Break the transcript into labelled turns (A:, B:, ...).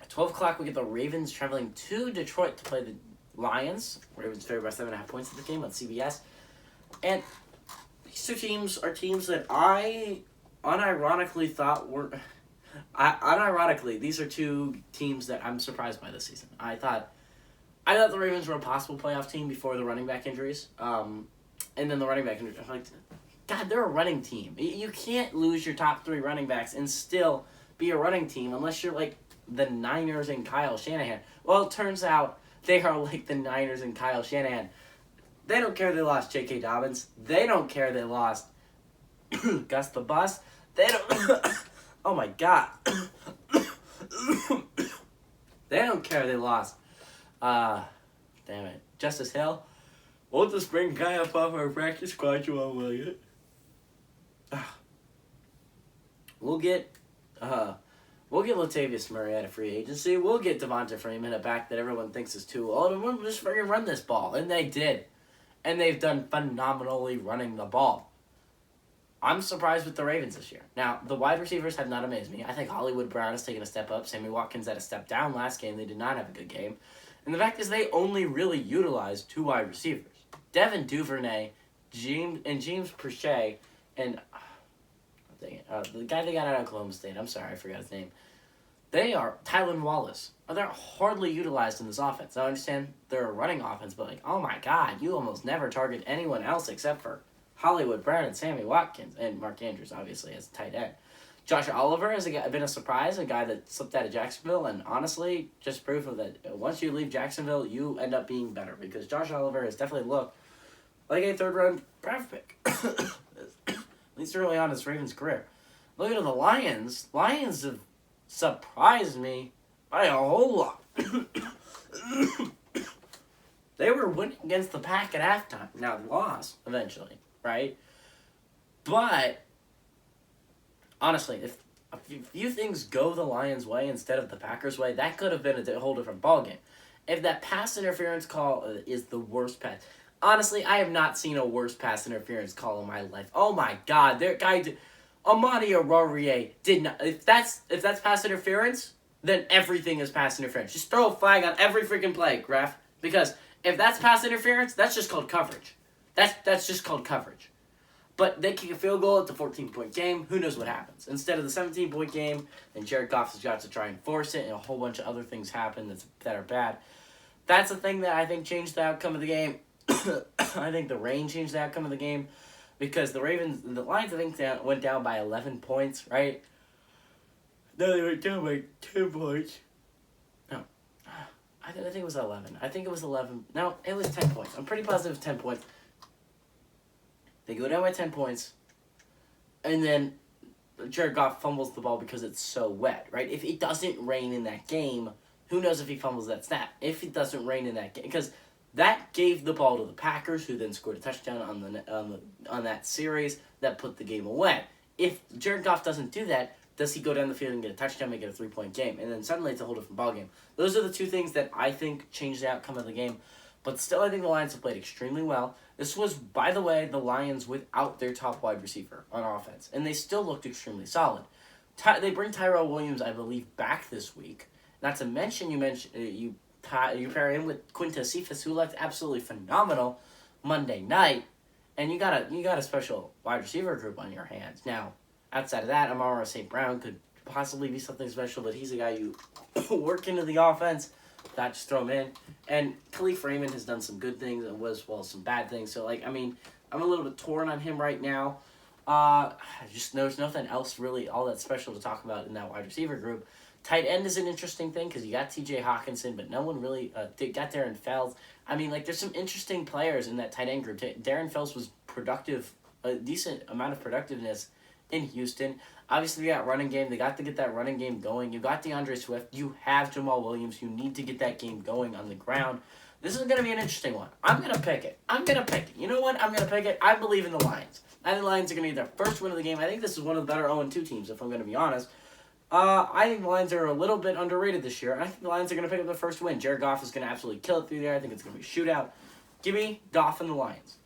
A: 12 o'clock, we get the Ravens traveling to Detroit to play the Lions. Ravens favored by 7.5 points in the game on CBS. And these two teams are teams that I unironically thought were... unironically, these are two teams that I'm surprised by this season. I thought the Ravens were a possible playoff team before the running back injuries. And then the running back injuries. I'm like, God, they're a running team. You can't lose your top 3 running backs and still be a running team unless you're like the Niners and Kyle Shanahan. Well, it turns out they are like the Niners and Kyle Shanahan. They don't care they lost J.K. Dobbins. They don't care they lost Gus the Bus. They don't... oh my God. They don't care they lost... damn it. Justice Hill. We'll just bring guy up off our practice squad, you won't, will you? We'll get Latavius Murray at a free agency. We'll get Devonta Freeman, a back that everyone thinks is too old, and we'll just freaking run this ball. And they did. And they've done phenomenally running the ball. I'm surprised with the Ravens this year. Now, the wide receivers have not amazed me. I think Hollywood Brown has taken a step up. Sammy Watkins had a step down last game. They did not have a good game. And the fact is they only really utilized 2 wide receivers. Devin Duvernay, James Prochet, and the guy they got out of Oklahoma State. I'm sorry, I forgot his name. They are Tylan Wallace. They're hardly utilized in this offense. I understand they're a running offense, but like, oh my God, you almost never target anyone else except for Hollywood Brown and Sammy Watkins and Mark Andrews, obviously, as tight end. Josh Oliver has been a surprise, a guy that slipped out of Jacksonville, and honestly, just proof of that. Once you leave Jacksonville, you end up being better because Josh Oliver has definitely looked like a 3rd-round draft pick, at least early on in his Ravens career. Looking at the Lions, Lions have surprised me by a whole lot. They were winning against the Pack at halftime. Now, they lost eventually, right? But honestly, if a few things go the Lions' way instead of the Packers' way, that could have been a whole different ballgame. If that pass interference call is the worst pass... Honestly, I have not seen a worse pass interference call in my life. Oh my God, Amani Oruwariye did not... If that's pass interference, then everything is pass interference. Just throw a flag on every freaking play, ref. Because if that's pass interference, that's just called coverage. That's just called coverage. But they kick a field goal at the 14-point game. Who knows what happens? Instead of the 17-point game, then Jared Goff has got to try and force it, and a whole bunch of other things happen that are bad. That's the thing that I think changed the outcome of the game. I think the rain changed the outcome of the game because the Lions, I think, went down by 11 points, right? No, they went down by 10 points. No. I think it was 11. I think it was 11. No, it was 10 points. I'm pretty positive it was 10 points. They go down by 10 points, and then Jared Goff fumbles the ball because it's so wet, right? If it doesn't rain in that game, who knows if he fumbles that snap? If it doesn't rain in that game, because that gave the ball to the Packers, who then scored a touchdown on that series that put the game away. If Jared Goff doesn't do that, does he go down the field and get a touchdown, make it a 3-point game? And then suddenly it's a whole different ballgame. Those are the two things that I think changed the outcome of the game. But still, I think the Lions have played extremely well. This was, by the way, the Lions without their top wide receiver on offense. And they still looked extremely solid. They bring Tyrell Williams, I believe, back this week. Not to mention, you pair him with Quintez Cephas, who looked absolutely phenomenal Monday night. And you got a special wide receiver group on your hands. Now, outside of that, Amara St. Brown could possibly be something special, but he's a guy you work into the offense, not just throw him in. And Khalif Raymond has done some good things and some bad things. So, I'm a little bit torn on him right now. Just there's nothing else really all that special to talk about in that wide receiver group. Tight end is an interesting thing because you got T.J. Hawkinson, but no one really got Darren Fells. There's some interesting players in that tight end group. Darren Fells was productive, a decent amount of productiveness in Houston. Obviously, they got running game. They got to get that running game going. You got DeAndre Swift. You have Jamal Williams. You need to get that game going on the ground. This is going to be an interesting one. I'm going to pick it. You know what? I'm going to pick it. I believe in the Lions. I think the Lions are going to get their first win of the game. I think this is one of the better 0-2 teams, if I'm going to be honest. I think the Lions are a little bit underrated this year. I think the Lions are going to pick up their first win. Jared Goff is going to absolutely kill it through there. I think it's going to be a shootout. Give me Goff and the Lions.